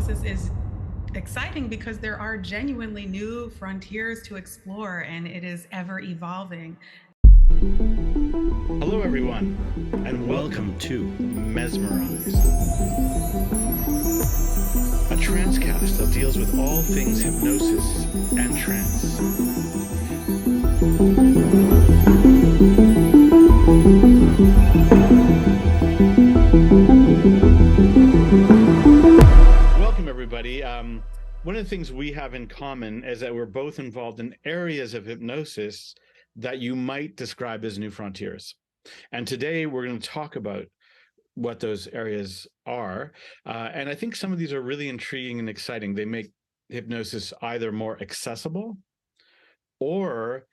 hypnosis is exciting because there are genuinely new frontiers to explore, and it is ever evolving. Hello, everyone, and welcome to Mesmerized, a transcast that deals with all things hypnosis and trance. Welcome, everybody. One of the things we have in common is that we're both involved in areas of hypnosis that you might describe as new frontiers. And today we're going to talk about what those areas are. And I think some of these are really intriguing and exciting. They make hypnosis either more accessible, or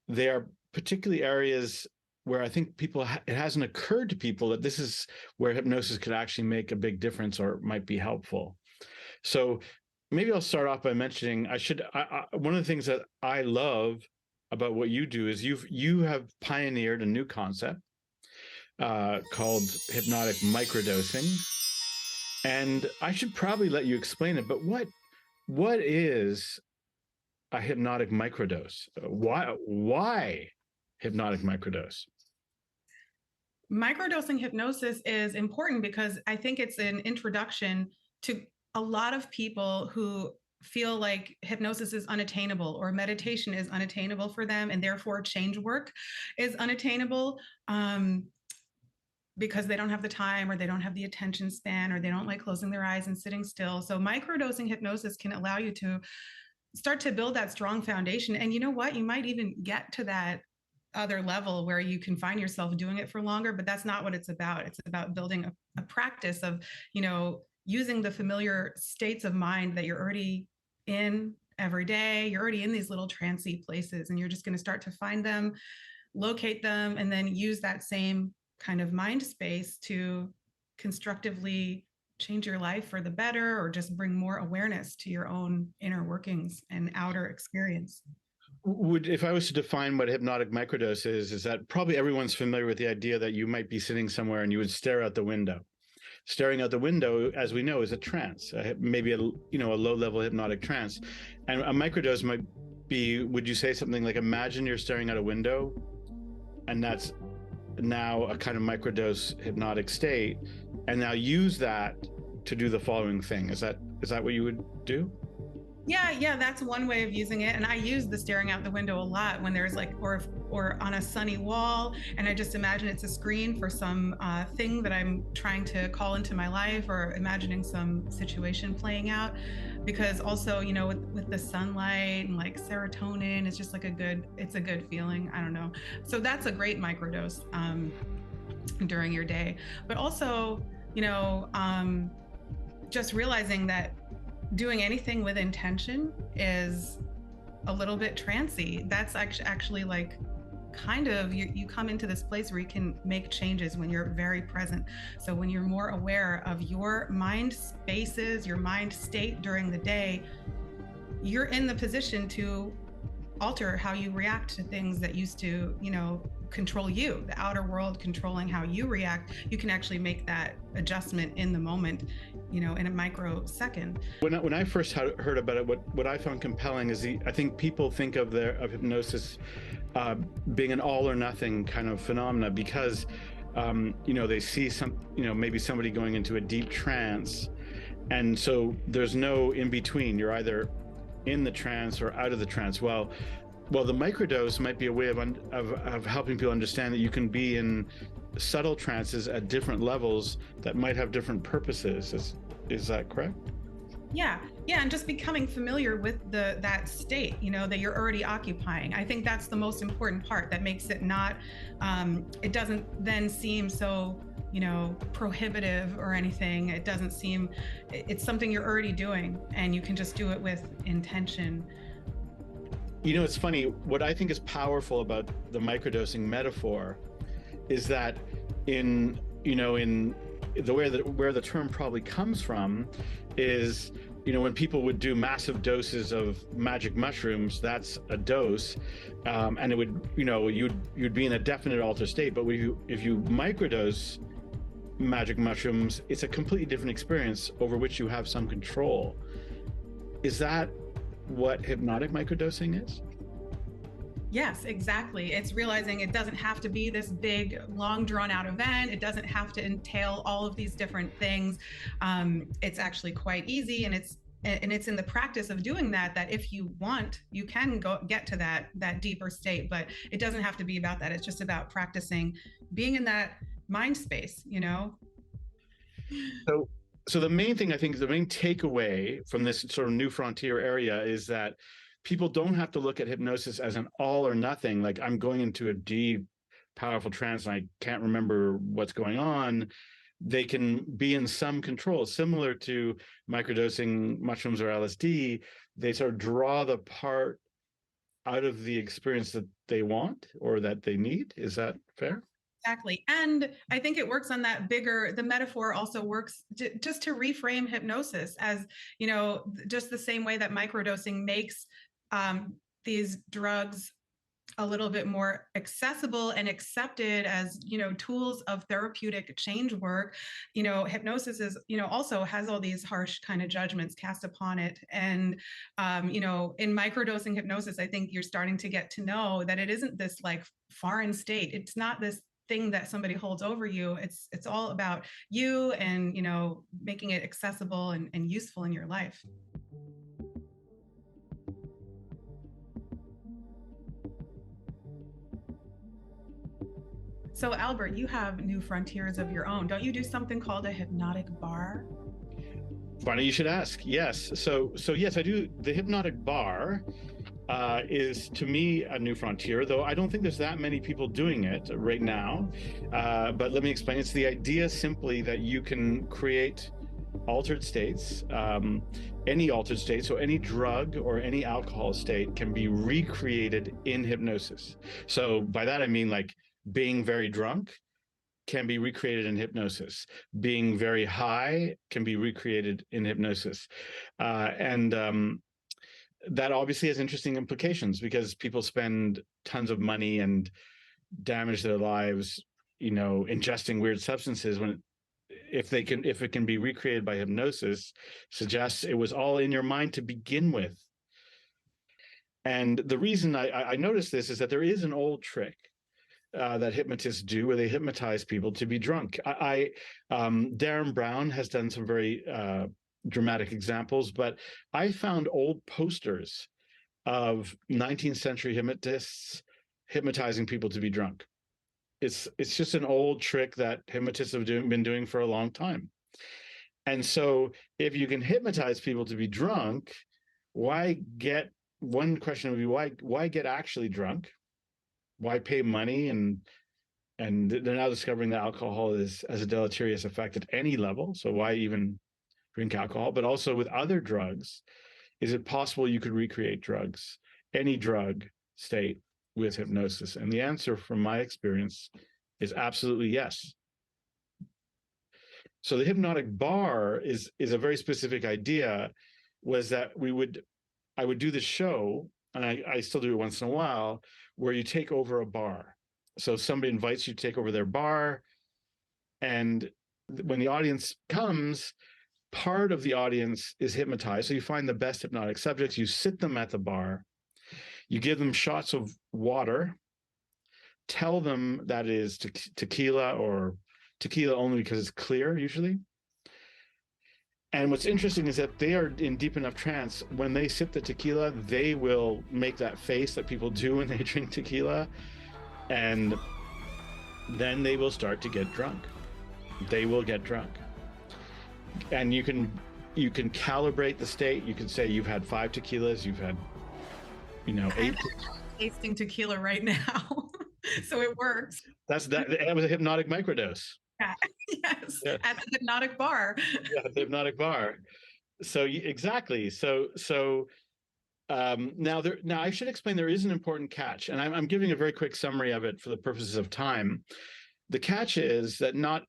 they are particularly areas where I think it hasn't occurred to people that this is where hypnosis could actually make a big difference or might be helpful. So maybe I'll start off by mentioning, one of the things that I love about what you do is you have pioneered a new concept called hypnotic microdosing. And I should probably let you explain it, but what is a hypnotic microdose? Why hypnotic microdose? Microdosing hypnosis is important because I think it's an introduction to a lot of people who feel like hypnosis is unattainable or meditation is unattainable for them, and therefore change work is unattainable because they don't have the time, or they don't have the attention span, or they don't like closing their eyes and sitting still. So microdosing hypnosis can allow you to start to build that strong foundation. And you know what? You might even get to that other level where you can find yourself doing it for longer, but that's not what it's about. It's about building a practice of, using the familiar states of mind that you're already in every day. You're already in these little trancey places, and you're just going to start to find them, locate them, and then use that same kind of mind space to constructively change your life for the better, or just bring more awareness to your own inner workings and outer experience. If I was to define what hypnotic microdose is that probably everyone's familiar with the idea that you might be sitting somewhere and you would stare out the window. Staring out the window, as we know, is a trance, maybe a low-level hypnotic trance. And a microdose might be, would you say something like, imagine you're staring out a window, and that's now a kind of microdose hypnotic state, and now use that to do the following thing. Is that what you would do? Yeah, that's one way of using it. And I use the staring out the window a lot when there's or on a sunny wall, and I just imagine it's a screen for some thing that I'm trying to call into my life, or imagining some situation playing out. Because also, with the sunlight and like serotonin, it's just like it's a good feeling. I don't know. So that's a great microdose during your day. But also, just realizing that doing anything with intention is a little bit trancy. That's actually like kind of, you come into this place where you can make changes when you're very present. So when you're more aware of your mind spaces, your mind state during the day, you're in the position to alter how you react to things that used to, control you, the outer world controlling how you react. You can actually make that adjustment in the moment, in a microsecond. When I first heard about it, what I found compelling is I think people think of hypnosis being an all or nothing kind of phenomena, because they see maybe somebody going into a deep trance, and so there's no in between. You're either in the trance or out of the trance. Well, the microdose might be a way of helping people understand that you can be in subtle trances at different levels that might have different purposes. Is that correct? Yeah, and just becoming familiar with that state, that you're already occupying. I think that's the most important part that makes it not, it doesn't then seem so, prohibitive or anything. It doesn't seem, it's something you're already doing, and you can just do it with intention. It's funny, what I think is powerful about the microdosing metaphor is that in the where the term probably comes from is, when people would do massive doses of magic mushrooms, that's a dose, and it would, you'd be in a definite altered state. But if you microdose, magic mushrooms, it's a completely different experience over which you have some control. Is that what hypnotic microdosing is? Yes, exactly. It's realizing it doesn't have to be this big, long drawn out event. It doesn't have to entail all of these different things. It's actually quite easy, and it's in the practice of doing that if you want, you can get to that deeper state, but it doesn't have to be about that. It's just about practicing being in that mind space, you know? So the main thing, I think, the main takeaway from this sort of new frontier area is that people don't have to look at hypnosis as an all or nothing, like I'm going into a deep, powerful trance and I can't remember what's going on. They can be in some control, similar to microdosing mushrooms or LSD. They sort of draw the part out of the experience that they want or that they need. Is that fair? Exactly. And I think it works on that bigger, the metaphor also works just to reframe hypnosis as, you know, just the same way that microdosing makes these drugs a little bit more accessible and accepted as, you know, tools of therapeutic change work. You know, hypnosis is, you know, also has all these harsh kind of judgments cast upon it. And, you know, in microdosing hypnosis, I think you're starting to get to know that it isn't this like foreign state. It's not this thing that somebody holds over you. It's all about you and, you know, making it accessible and useful in your life. So Albert, you have new frontiers of your own. Don't you do something called a hypnotic bar? Funny you should ask. Yes. So yes, I do. The Hypnotic Bar is, to me, a new frontier, though I don't think there's that many people doing it right now. But let me explain. It's the idea simply that you can create altered states, any altered state, so any drug or any alcohol state can be recreated in hypnosis. So by that I mean, like, being very drunk can be recreated in hypnosis. Being very high can be recreated in hypnosis. And that obviously has interesting implications because people spend tons of money and damage their lives, you know, ingesting weird substances when if it can be recreated by hypnosis, suggests it was all in your mind to begin with. And the reason I noticed this is that there is an old trick that hypnotists do where they hypnotize people to be drunk. Darren Brown has done some very dramatic examples, but I found old posters of 19th century hypnotists hypnotizing people to be drunk. It's just an old trick that hypnotists have been doing for a long time. And so if you can hypnotize people to be drunk, one question would be, why get actually drunk? Why pay money? And they're now discovering that alcohol has a deleterious effect at any level. So why even drink alcohol? But also with other drugs, is it possible you could recreate drugs, any drug state, with hypnosis? And the answer from my experience is absolutely yes. So the Hypnotic Bar is a very specific idea, was that I would do this show, and I still do it once in a while, where you take over a bar. So somebody invites you to take over their bar, and when the audience comes, part of the audience is hypnotized. So you find the best hypnotic subjects, you sit them at the bar, you give them shots of water, tell them that it is tequila, or tequila only because it's clear usually. And what's interesting is that they are in deep enough trance. When they sip the tequila, they will make that face that people do when they drink tequila. And then they will start to get drunk. They will get drunk. And you can calibrate the state. You can say you've had 5 tequilas, you've had, 8. I'm tasting tequila right now. So it works. That was a hypnotic microdose. Yeah. Yes. Yeah. At the Hypnotic Bar. Yeah, the Hypnotic Bar. So exactly. So now I should explain there is an important catch, and I'm giving a very quick summary of it for the purposes of time. The catch is that not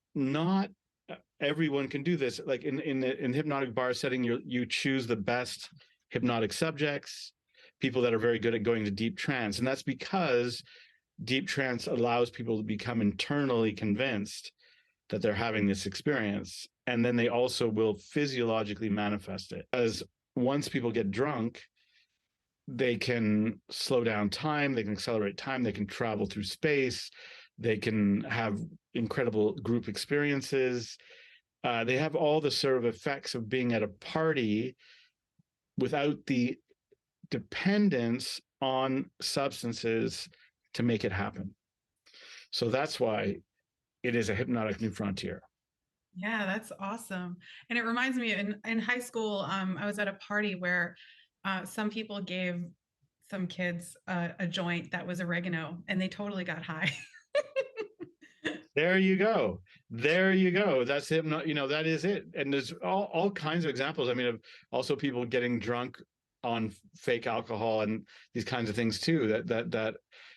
everyone can do this. Like in Hypnotic Bar setting, you choose the best hypnotic subjects, people that are very good at going to deep trance, and that's because deep trance allows people to become internally convinced that they're having this experience. And then they also will physiologically manifest it. As once people get drunk, they can slow down time, they can accelerate time, they can travel through space, they can have incredible group experiences. They have all the sort of effects of being at a party without the dependence on substances to make it happen. So that's why it is a hypnotic new frontier. Yeah, that's awesome. And it reminds me in high school, I was at a party where some people gave some kids a joint that was oregano and they totally got high. There you go. There you go. That's that is it. And there's all kinds of examples. I mean, of also people getting drunk on fake alcohol and these kinds of things too, that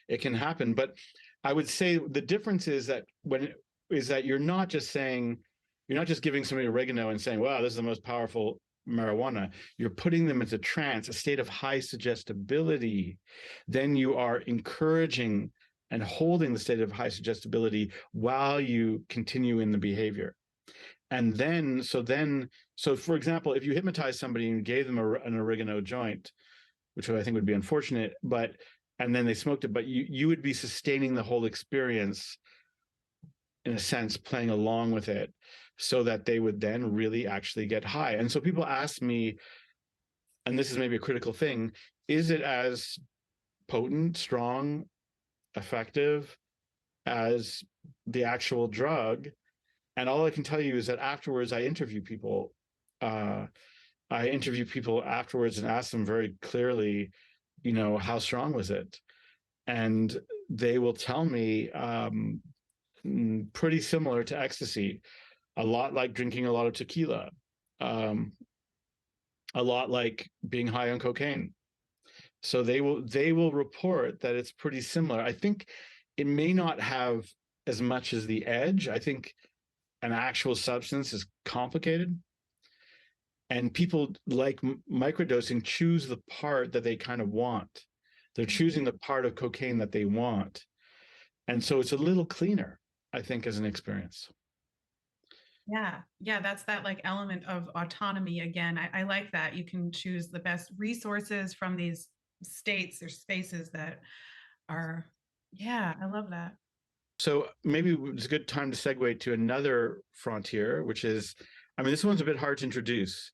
it can happen. But I would say the difference is that you're not just giving somebody oregano and saying, wow, this is the most powerful marijuana. You're putting them into trance, a state of high suggestibility. Then you are encouraging and holding the state of high suggestibility while you continue in the behavior. And then, so for example, if you hypnotize somebody and gave them an oregano joint, which I think would be unfortunate, and then they smoked it, but you would be sustaining the whole experience, in a sense, playing along with it, so that they would then really actually get high. And so people ask me, and this is maybe a critical thing, is it as potent, strong, effective as the actual drug? And all I can tell you is that afterwards, I interview people afterwards and ask them very clearly, how strong was it? And they will tell me pretty similar to ecstasy, a lot like drinking a lot of tequila, a lot like being high on cocaine. So they will report that it's pretty similar. I think it may not have as much as the edge. I think an actual substance is complicated. And people like microdosing choose the part that they kind of want. They're choosing the part of cocaine that they want. And so it's a little cleaner, I think, as an experience. Yeah. That's that like element of autonomy again. I like that. You can choose the best resources from these states or spaces that are, I love that. So maybe it's a good time to segue to another frontier, which is, this one's a bit hard to introduce,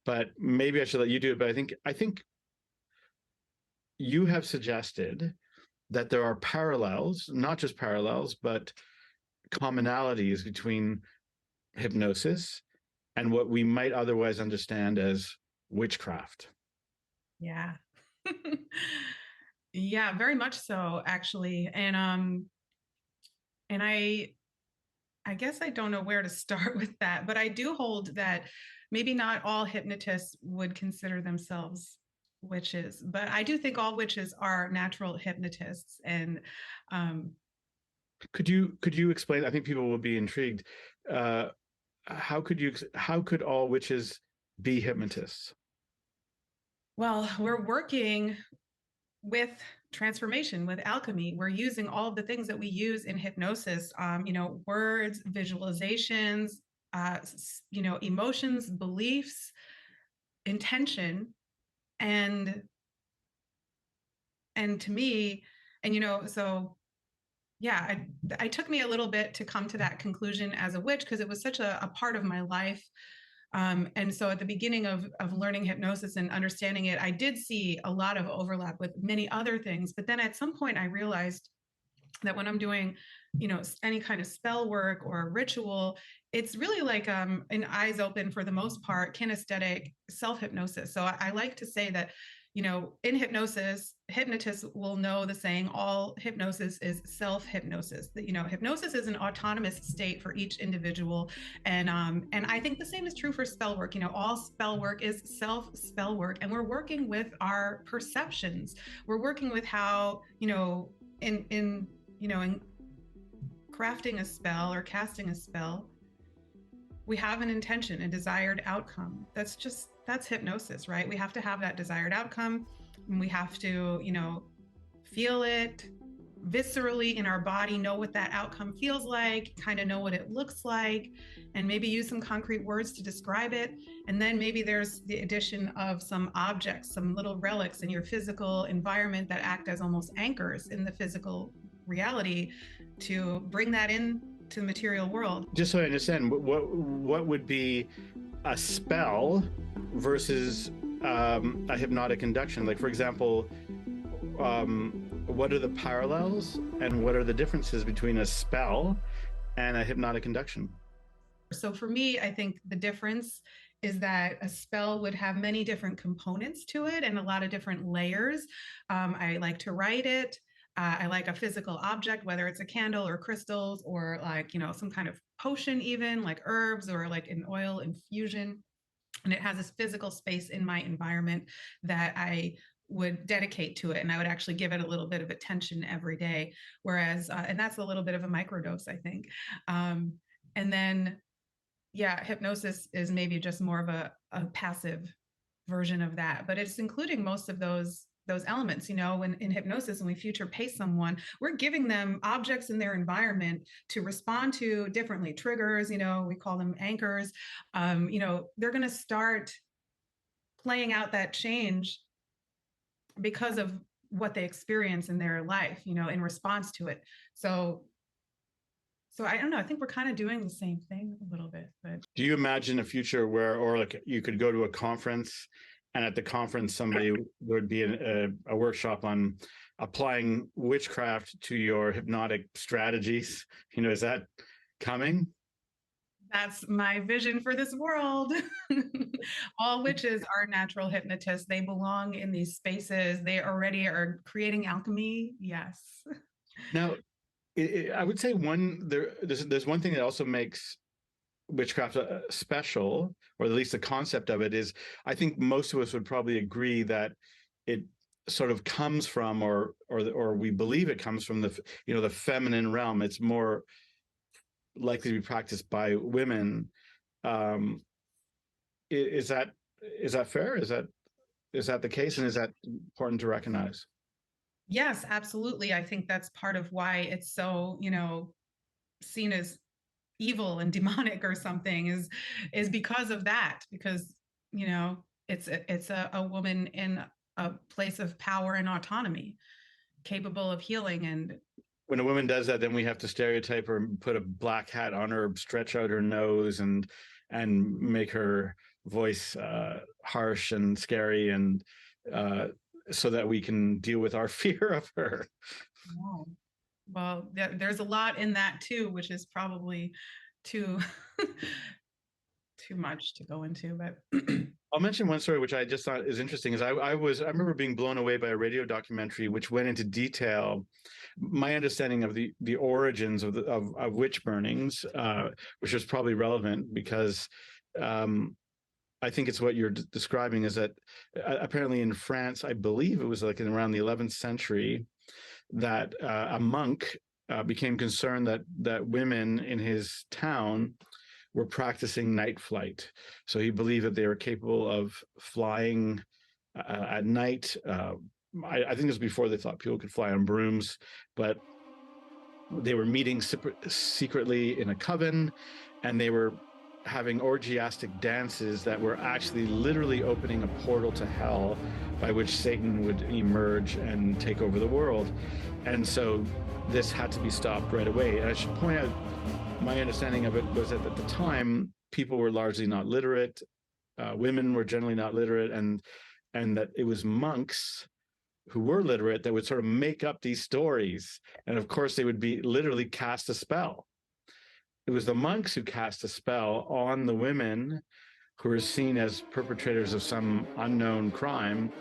but maybe I should let you do it. But I think you have suggested that there are parallels, not just parallels, but commonalities between hypnosis and what we might otherwise understand as witchcraft. Yeah. Yeah, very much so, actually. And I guess I don't know where to start with that, but I do hold that maybe not all hypnotists would consider themselves witches, but I do think all witches are natural hypnotists. And could you explain? I think people will be intrigued. How could all witches be hypnotists? Well, we're working with transformation, with alchemy. We're using all of the things that we use in hypnosis, words, visualizations, emotions, beliefs, intention, and to me, so yeah, I took me a little bit to come to that conclusion as a witch, because it was such a part of my life. And so at the beginning of learning hypnosis and understanding it, I did see a lot of overlap with many other things. But then at some point I realized that when I'm doing, any kind of spell work or ritual, it's really like an eyes open, for the most part, kinesthetic self-hypnosis. So I like to say that, in hypnosis, hypnotists will know the saying, all hypnosis is self-hypnosis. Hypnosis is an autonomous state for each individual. And I think the same is true for spell work. All spell work is self-spell work. And we're working with our perceptions. We're working with how, in crafting a spell or casting a spell, we have an intention, a desired outcome. That's hypnosis, right? We have to have that desired outcome, and we have to, feel it, viscerally in our body know what that outcome feels like, kind of know what it looks like, and maybe use some concrete words to describe it. And then maybe there's the addition of some objects, some little relics in your physical environment that act as almost anchors in the physical reality to bring that in to the material world. Just so I understand, what would be a spell versus a hypnotic induction? Like, for example, what are the parallels and what are the differences between a spell and a hypnotic induction? So for me, I think the difference is that a spell would have many different components to it and a lot of different layers. I like to write it. I like a physical object, whether it's a candle or crystals or like, some kind of potion, even like herbs or like an oil infusion. And it has this physical space in my environment that I would dedicate to it. And I would actually give it a little bit of attention every day. Whereas, and that's a little bit of a microdose, I think. And then, yeah, hypnosis is maybe just more of a passive version of that, but it's including most of those elements. When in hypnosis, when we future pace someone, we're giving them objects in their environment to respond to differently. Triggers, we call them anchors. They're going to start playing out that change because of what they experience in their life, in response to it. So I don't know. I think we're kind of doing the same thing a little bit. But do you imagine a future where, or like you could go to a conference and at the conference, there would be a workshop on applying witchcraft to your hypnotic strategies? Is that coming? That's my vision for this world. All witches are natural hypnotists. They belong in these spaces. They already are creating alchemy. Yes. Now, I would say there's one thing that also makes witchcraft special, or at least the concept of it is, I think most of us would probably agree that it sort of comes from, or we believe it comes from the feminine realm. It's more likely to be practiced by women. Is that fair? Is that the case, and is that important to recognize? Yes, absolutely. I think that's part of why it's so, seen as evil and demonic or something is because of that, because, it's a woman in a place of power and autonomy, capable of healing. And when a woman does that, then we have to stereotype her and put a black hat on her, stretch out her nose, and make her voice harsh and scary, and so that we can deal with our fear of her. Wow. Well, there's a lot in that too, which is probably too much to go into, but I'll mention one story which I just thought is interesting. Is I remember being blown away by a radio documentary which went into detail my understanding of the origins of witch burnings, which is probably relevant because I think it's what you're describing, is that apparently in France, I believe it was like in around the 11th century, that a monk became concerned that women in his town were practicing night flight. So he believed that they were capable of flying at night. I think it was before they thought people could fly on brooms, but they were meeting secretly in a coven, and they were having orgiastic dances that were actually literally opening a portal to hell by which Satan would emerge and take over the world. And so this had to be stopped right away. And I should point out, my understanding of it was that at the time, people were largely not literate. Women were generally not literate, and that it was monks who were literate that would sort of make up these stories. And of course, they would be literally cast a spell. It was the monks who cast a spell on the women who were seen as perpetrators of some unknown crime.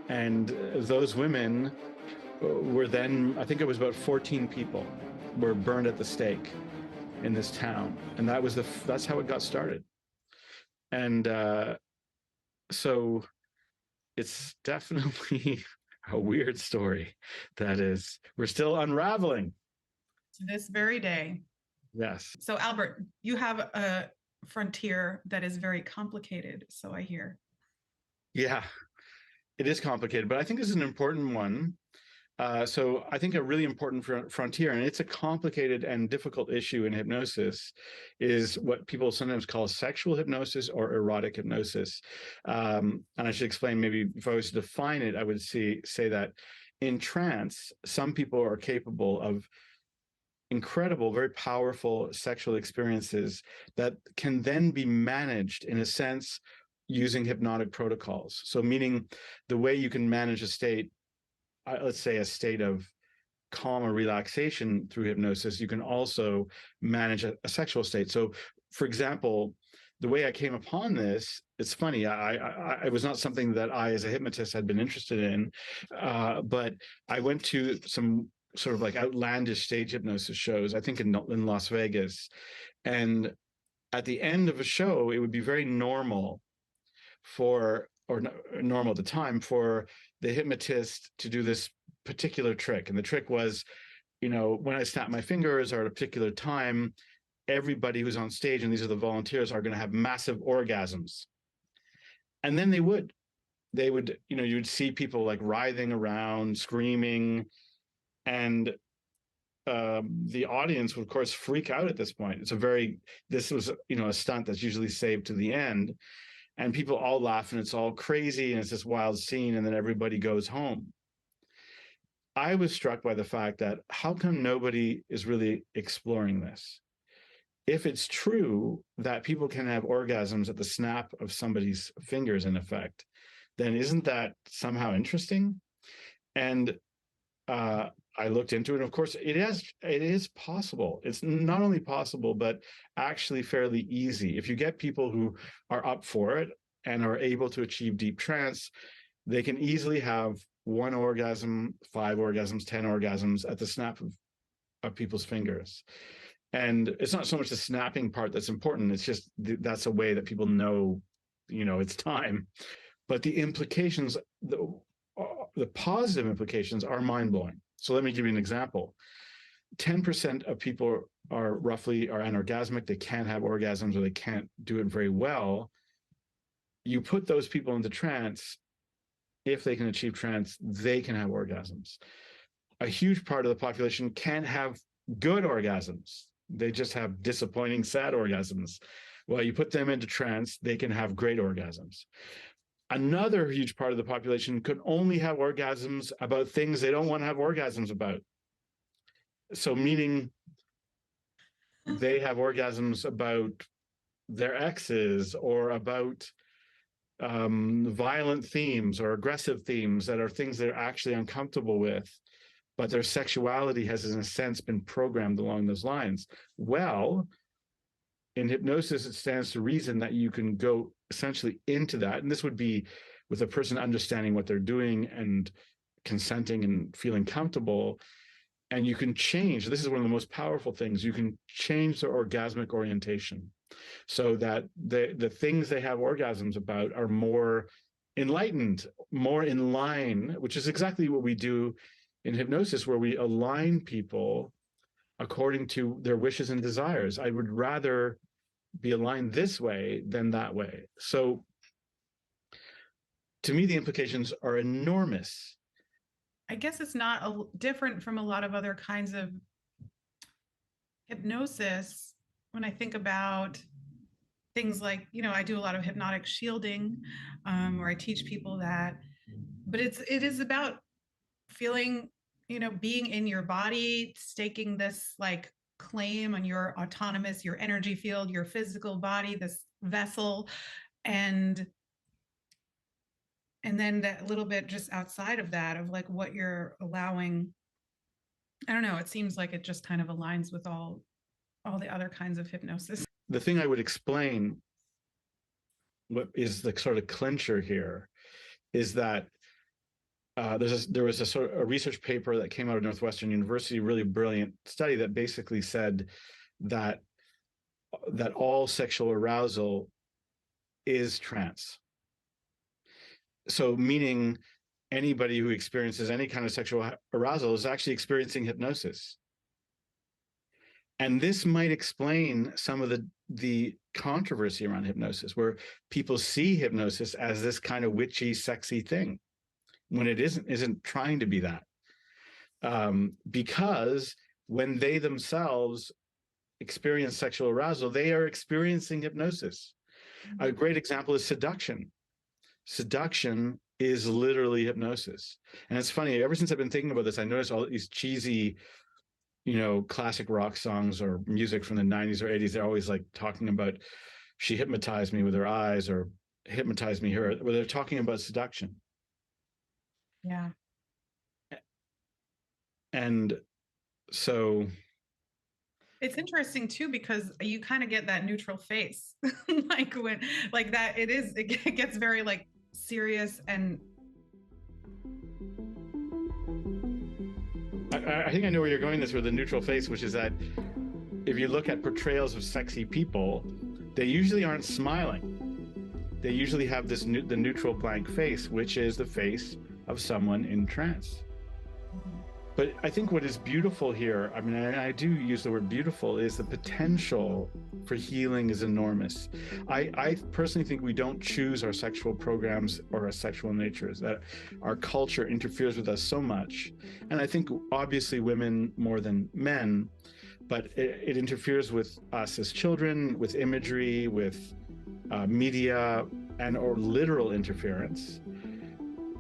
And those women were then, I think it was about 14 people were burned at the stake in this town. And that's how it got started. And so it's definitely a weird story that is, we're still unraveling. To this very day. Yes. So Albert, you have a frontier that is very complicated, so I hear. Yeah, it is complicated, but I think this is an important one. So I think a really important frontier, and it's a complicated and difficult issue in hypnosis, is what people sometimes call sexual hypnosis or erotic hypnosis. And I should explain, maybe if I was to define it, I would say that in trance, some people are capable of incredible, very powerful sexual experiences that can then be managed, in a sense, using hypnotic protocols. So meaning the way you can manage a state, let's say a state of calm or relaxation through hypnosis, you can also manage a sexual state. So for example, the way I came upon this, it's funny, it was not something that I as a hypnotist had been interested in, but I went to some sort of like outlandish stage hypnosis shows, I think in Las Vegas. And at the end of a show, it would be very normal normal at the time for the hypnotist to do this particular trick. And the trick was, when I snap my fingers or at a particular time, everybody who's on stage, and these are the volunteers, are going to have massive orgasms. And then they would, you'd see people like writhing around, screaming, and the audience would, of course, freak out at this point. This was, a stunt that's usually saved to the end. And people all laugh, and it's all crazy, and it's this wild scene, and then everybody goes home. I was struck by the fact that how come nobody is really exploring this? If it's true that people can have orgasms at the snap of somebody's fingers, in effect, then isn't that somehow interesting? And I looked into it. Of course, it is possible. It's not only possible, but actually fairly easy. If you get people who are up for it and are able to achieve deep trance, they can easily have 1 orgasm, 5 orgasms, 10 orgasms at the snap of people's fingers. And it's not so much the snapping part that's important. It's just that's a way that people know, it's time. But the implications, the positive implications are mind-blowing. So let me give you an example. 10% of people are anorgasmic. They can't have orgasms, or they can't do it very well. You put those people into trance, if they can achieve trance, they can have orgasms. A huge part of the population can't have good orgasms. They just have disappointing, sad orgasms. Well, you put them into trance, they can have great orgasms. Another huge part of the population could only have orgasms about things they don't want to have orgasms about. So meaning they have orgasms about their exes, or about violent themes or aggressive themes that are things they're actually uncomfortable with, but their sexuality has, in a sense, been programmed along those lines. Well, in hypnosis, it stands to reason that you can go essentially into that. And this would be with a person understanding what they're doing and consenting and feeling comfortable. And you can change, this is one of the most powerful things, you can change their orgasmic orientation so that the things they have orgasms about are more enlightened, more in line, which is exactly what we do in hypnosis, where we align people according to their wishes and desires. I would rather be aligned this way than that way. So to me, the implications are enormous. I guess it's not different from a lot of other kinds of hypnosis. When I think about things like, I do a lot of hypnotic shielding, where I teach people that, but it is about feeling, being in your body, staking this like claim on your autonomous, your energy field, your physical body, this vessel, and then that little bit just outside of that, of like what you're allowing. I don't know, it seems like it just kind of aligns with all the other kinds of hypnosis. The thing I would explain, what is the sort of clincher here, is that there was a sort of a research paper that came out of Northwestern University, really brilliant study, that basically said that all sexual arousal is trance. So meaning anybody who experiences any kind of sexual arousal is actually experiencing hypnosis. And this might explain some of the controversy around hypnosis, where people see hypnosis as this kind of witchy, sexy thing, when it isn't trying to be that. because when they themselves experience sexual arousal, they are experiencing hypnosis. A great example is seduction. Seduction is literally hypnosis. And it's funny, ever since I've been thinking about this, I noticed all these cheesy, classic rock songs or music from the 90s or 80s. They're always like talking about, she hypnotized me with her eyes, or hypnotized me her, where they're talking about seduction. Yeah. And so it's interesting too, because you kind of get that neutral face, like when, like that, it gets very like serious. And I think I know where you're going this with the neutral face, which is that if you look at portrayals of sexy people, they usually aren't smiling. They usually have the neutral blank face, which is the face of someone in trance. But I think what is beautiful here, I mean, I do use the word beautiful, is the potential for healing is enormous. I personally think we don't choose our sexual programs or our sexual natures, that our culture interferes with us so much. And I think obviously women more than men, but it interferes with us as children, with imagery, with media, or literal interference.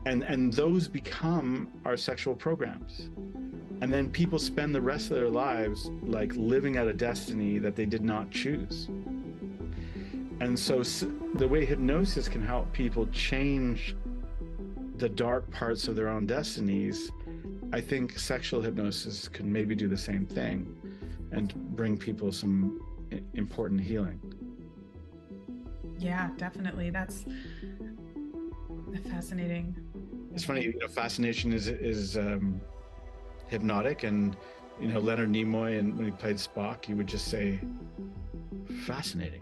And those become our sexual programs. And then people spend the rest of their lives like living out a destiny that they did not choose. And so the way hypnosis can help people change the dark parts of their own destinies, I think sexual hypnosis can maybe do the same thing and bring people some important healing. Yeah, definitely. That's fascinating. It's funny, fascination is hypnotic, and Leonard Nimoy, and when he played Spock, he would just say, fascinating.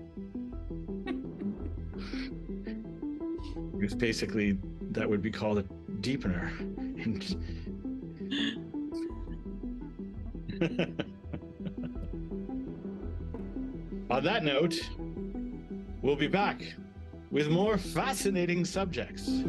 Because basically that would be called a deepener. On that note, we'll be back with more fascinating subjects.